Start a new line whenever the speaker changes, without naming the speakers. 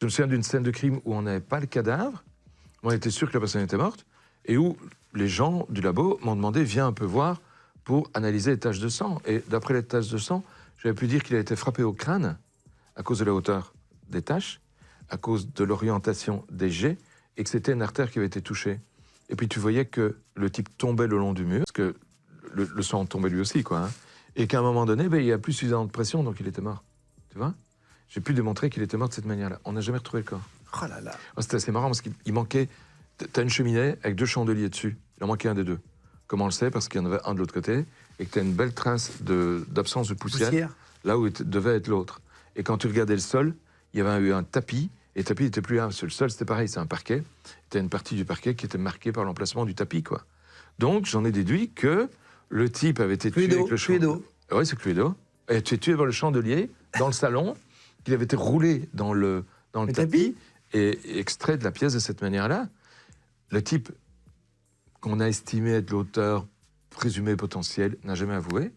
Je me souviens d'une scène de crime où on n'avait pas le cadavre, on était sûr que la personne était morte, et où les gens du labo m'ont demandé, viens un peu voir pour analyser les taches de sang. Et d'après les taches de sang, j'avais pu dire qu'il a été frappé au crâne à cause de la hauteur des taches, à cause de l'orientation des jets, et que c'était une artère qui avait été touchée. Et puis tu voyais que le type tombait le long du mur, parce que le sang tombait lui aussi, quoi. Hein, et qu'à un moment donné, il n'y a plus suffisamment de pression, donc il était mort. Tu vois? J'ai pu démontrer qu'il était mort de cette manière-là. On n'a jamais retrouvé le corps.
Oh là là.
C'était assez marrant parce qu'il manquait... T'as une cheminée avec 2 chandeliers dessus. Il en manquait un des 2. Comment on le sait? Parce qu'il y en avait un de l'autre côté et que t'as une belle trace d'absence de poussière là où devait être l'autre. Et quand tu regardais le sol, il y avait eu un tapis. Et le tapis n'était plus un. Sur le sol, c'était pareil, c'est un parquet. T'as une partie du parquet qui était marquée par l'emplacement du tapis, quoi. Donc, j'en ai déduit que le type avait été tué avec le chandelier. Oui, c'est Cluedo. Il a été tué par le chandelier, dans le salon, qu'il avait été roulé dans le tapis et extrait de la pièce de cette manière-là. Le type qu'on a estimé être l'auteur présumé potentiel n'a jamais avoué.